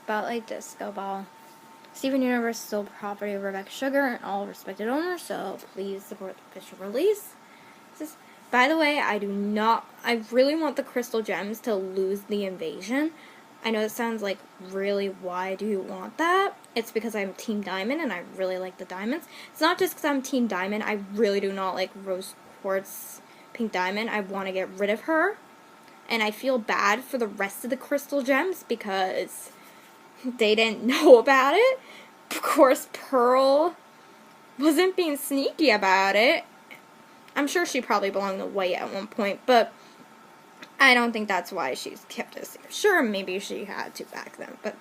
Spotlight Disco Ball. Steven Universe is still property of Rebecca Sugar and all respected owners, so please support the official release. By the way, I really want the Crystal Gems to lose the invasion. I know it sounds like, really, why do you want that? It's because I'm Team Diamond and I really like the diamonds. It's not just because I'm Team Diamond, I really do not like Rose Quartz Pink Diamond. I want to get rid of her. And I feel bad for the rest of the Crystal Gems because they didn't know about it. Of course, Pearl wasn't being sneaky about it. I'm sure she probably belonged to White at one point, but I don't think that's why she's kept us here. Sure, maybe she had to back then, but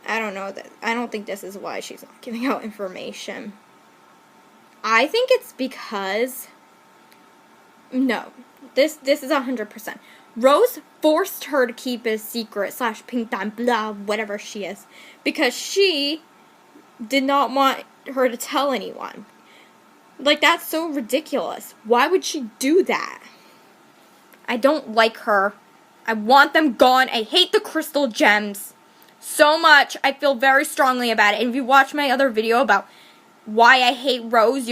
I don't know that. I don't think this is why she's not giving out information. I think it's because no, this is 100%. Rose forced her to keep it a secret / pink diamond, blah, whatever she is, because she did not want her to tell anyone. Like, that's so ridiculous. Why would she do that? I don't like her. I want them gone. I hate the Crystal Gems so much. I feel very strongly about it. And if you watch my other video about why I hate Rose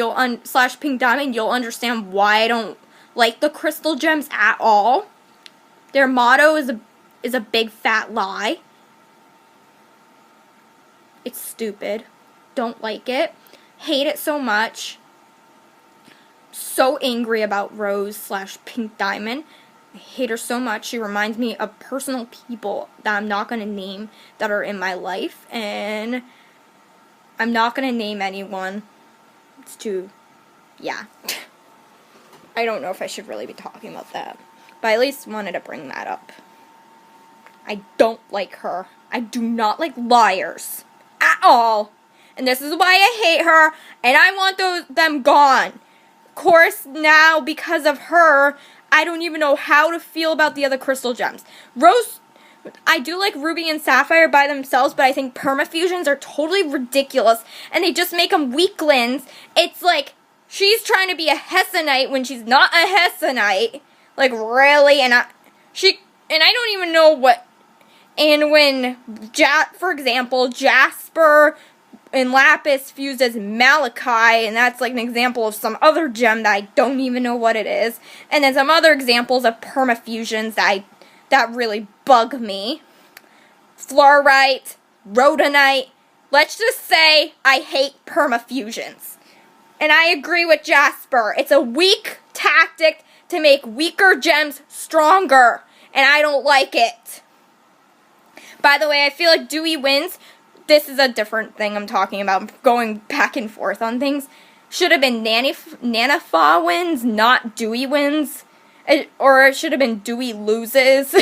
/ Pink Diamond, you'll understand why I don't like the Crystal Gems at all. Their motto is a big fat lie. It's stupid. Don't like it. Hate it so much. So angry about Rose / Pink Diamond. I hate her so much. She reminds me of personal people that I'm not going to name that are in my life. And I'm not going to name anyone. It's too, yeah. I don't know if I should really be talking about that. But I at least wanted to bring that up. I don't like her. I do not like liars. At all. And this is why I hate her. And I want them gone. Of course, now, because of her, I don't even know how to feel about the other Crystal Gems. Rose, I do like Ruby and Sapphire by themselves, but I think permafusions are totally ridiculous. And they just make them weaklings. It's like, she's trying to be a Hessonite when she's not a Hessonite. Like, really? And I don't even know what. And when, for example, Jasper and Lapis fused as Malachi, and that's like an example of some other gem that I don't even know what it is. And then some other examples of permafusions that really bug me. Fluorite, Rhodonite. Let's just say I hate permafusions. And I agree with Jasper. It's a weak tactic to make weaker gems stronger. And I don't like it. By the way, I feel like Dewey wins. This is a different thing I'm talking about. I'm going back and forth on things. Should have been Nanafa wins, not Dewey wins. Or it should have been Dewey loses.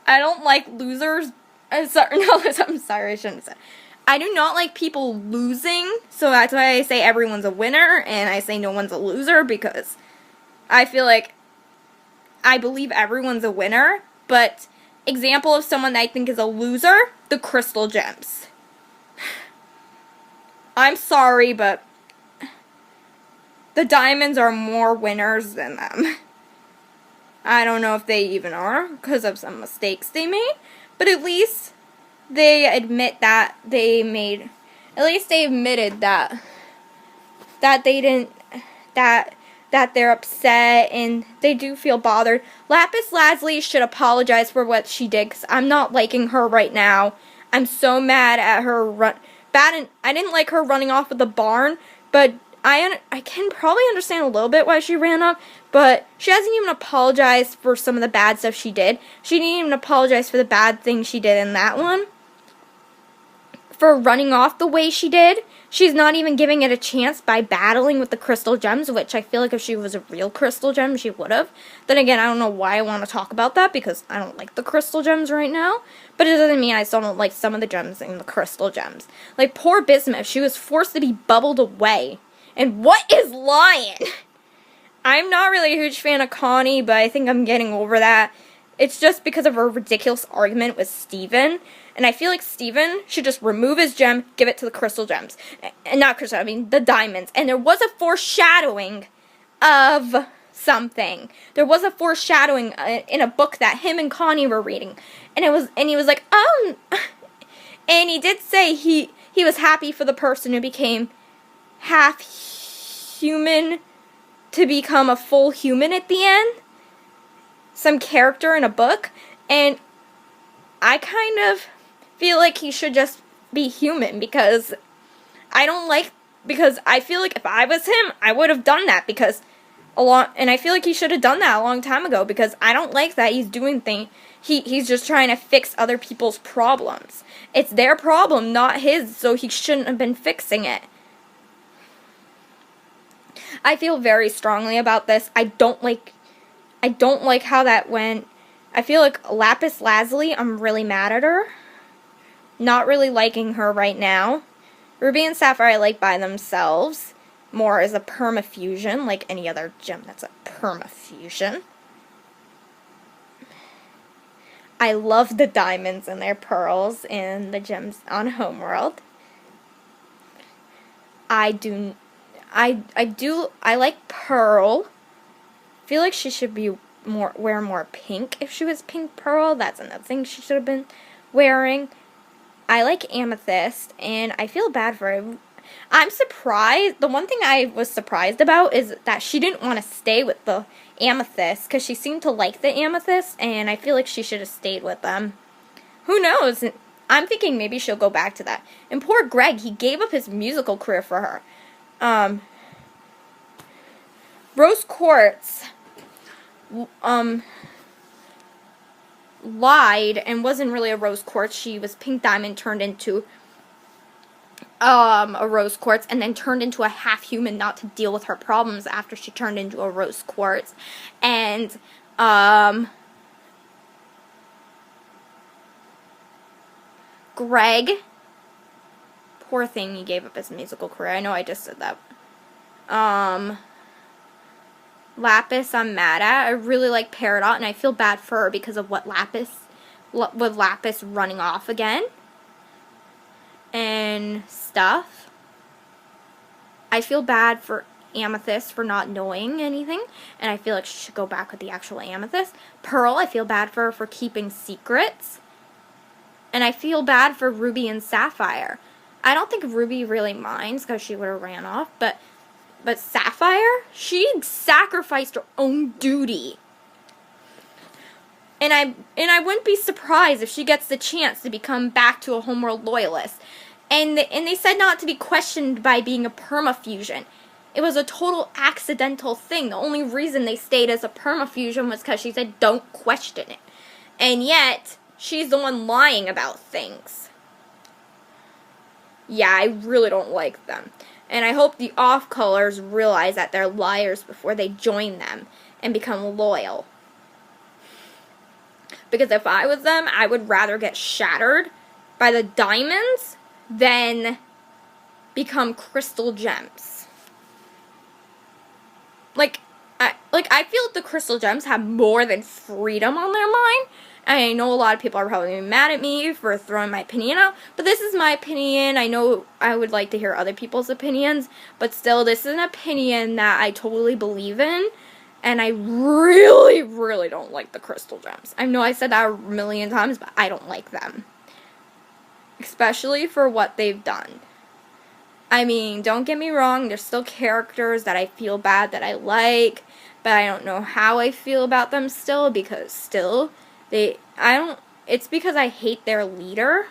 I don't like losers. I'm sorry, I shouldn't have said. I do not like people losing, so that's why I say everyone's a winner, and I say no one's a loser, because I feel like I believe everyone's a winner, but example of someone that I think is a loser, the Crystal Gems. I'm sorry, but the diamonds are more winners than them. I don't know if they even are, because of some mistakes they made, but at least they admit that they made, at least they admitted that they didn't, that they're upset and they do feel bothered. Lapis Lazuli should apologize for what she did, because I'm not liking her right now. I'm so mad at her I didn't like her running off with the barn, but I can probably understand a little bit why she ran up, but she hasn't even apologized for some of the bad stuff she did. She didn't even apologize for the bad thing she did in that one. For running off the way she did. She's not even giving it a chance by battling with the Crystal Gems, which I feel like if she was a real Crystal Gem, she would have. Then again, I don't know why I want to talk about that, because I don't like the Crystal Gems right now. But it doesn't mean I still don't like some of the gems in the Crystal Gems. Like, poor Bismuth, she was forced to be bubbled away. And what is Lion? I'm not really a huge fan of Connie, but I think I'm getting over that. It's just because of her ridiculous argument with Steven. And I feel like Steven should just remove his gem, give it to the Crystal Gems. And not Crystal, I mean the diamonds. And there was a foreshadowing of something. There was a foreshadowing in a book that him and Connie were reading. And he was like, And he did say he was happy for the person who became half human to become a full human at the end. Some character in a book. And I kind of feel like he should just be human because I feel like if I was him, I would have done that and I feel like he should have done that a long time ago because I don't like that he's doing things. He's just trying to fix other people's problems. It's their problem, not his, so he shouldn't have been fixing it. I feel very strongly about this. I don't like how that went. I feel like Lapis Lazuli, I'm really mad at her. Not really liking her right now. Ruby and Sapphire I like by themselves. More as a permafusion, like any other gem that's a permafusion. I love the diamonds and their pearls and the gems on Homeworld. I like Pearl. I feel like she should wear more pink. If she was Pink Pearl, that's another thing she should have been wearing. I like Amethyst, and I feel bad for her. I'm surprised. The one thing I was surprised about is that she didn't want to stay with the Amethyst, because she seemed to like the Amethyst, and I feel like she should have stayed with them. Who knows? I'm thinking maybe she'll go back to that. And poor Greg, he gave up his musical career for her. Rose Quartz lied and wasn't really a Rose Quartz. She was Pink Diamond turned into a Rose Quartz, and then turned into a half human not to deal with her problems after she turned into a Rose Quartz. And Greg, poor thing, he gave up his musical career. I know I just said that. Lapis I'm mad at. I really like Peridot, and I feel bad for her because of with Lapis running off again and stuff. I feel bad for Amethyst for not knowing anything, and I feel like she should go back with the actual Amethyst. Pearl, I feel bad for her for keeping secrets, and I feel bad for Ruby and Sapphire. I don't think Ruby really minds because she would have ran off, but Sapphire, she sacrificed her own duty. And I wouldn't be surprised if she gets the chance to become back to a Homeworld loyalist. And they said not to be questioned by being a permafusion. It was a total accidental thing. The only reason they stayed as a permafusion was because she said don't question it. And yet, she's the one lying about things. Yeah, I really don't like them. And I hope the off-colors realize that they're liars before they join them and become loyal. Because if I was them, I would rather get shattered by the diamonds than become crystal gems. I feel like the crystal gems have more than freedom on their mind. I know a lot of people are probably mad at me for throwing my opinion out, but this is my opinion. I know I would like to hear other people's opinions, but still, this is an opinion that I totally believe in, and I really, really don't like the crystal gems. I know I said that a million times, but I don't like them. Especially for what they've done. I mean, don't get me wrong, there's still characters that I feel bad that I like, but I don't know how I feel about them still, because still, it's because I hate their leader.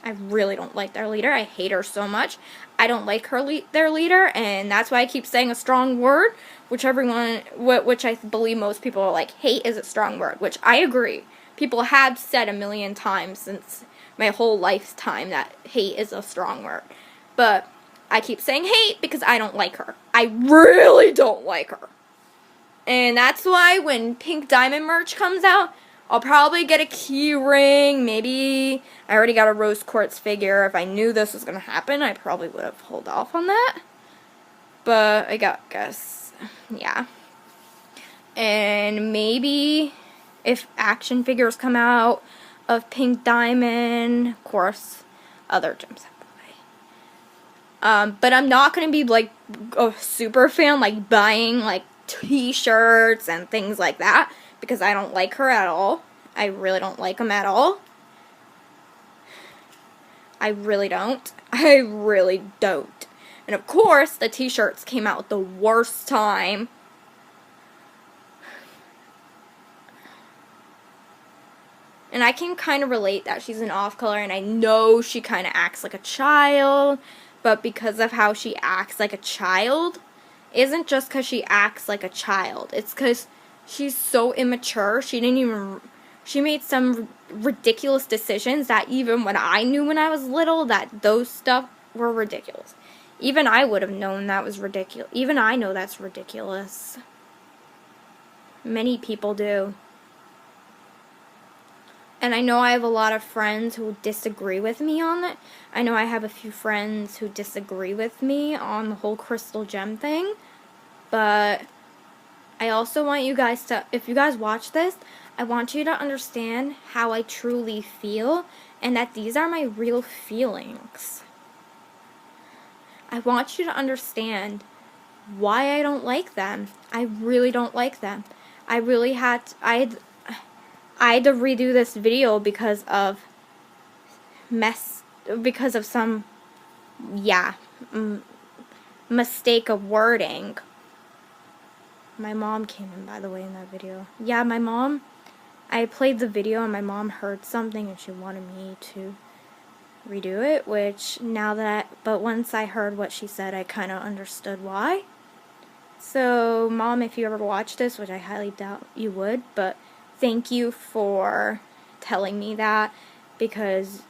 I really don't like their leader. I hate her so much. I don't like their leader, and that's why I keep saying a strong word, which I believe most people are like, hate is a strong word, which I agree. People have said a million times since my whole lifetime that hate is a strong word. But I keep saying hate because I don't like her. I really don't like her. And that's why when Pink Diamond merch comes out, I'll probably get a key ring. Maybe I already got a Rose Quartz figure. If I knew this was going to happen, I probably would have held off on that. But I guess, yeah. And maybe if action figures come out of Pink Diamond, of course, other gems have to buy. But I'm not going to be like a super fan, like buying like t-shirts and things like that, because I don't like her at all. I really don't like them at all. I really don't. I really don't. And of course, the t-shirts came out at the worst time. And I can kind of relate that she's an off-color, and I know she kind of acts like a child, but because of how she acts like a child, isn't just because she acts like a child. It's because she's so immature. She made some ridiculous decisions that even when I knew when I was little that those stuff were ridiculous. Even I would have known that was ridiculous. Even I know that's ridiculous. Many people do. And I know I have a lot of friends who disagree with me on it. I know I have a few friends who disagree with me on the whole crystal gem thing. But I also want you guys to, if you guys watch this, I want you to understand how I truly feel and that these are my real feelings. I want you to understand why I don't like them. I really don't like them. I had to redo this video because of some mistake of wording. My mom came in, by the way, in that video. Yeah, my mom, I played the video and my mom heard something and she wanted me to redo it, but once I heard what she said, I kind of understood why. So, Mom, if you ever watch this, which I highly doubt you would, but thank you for telling me that, because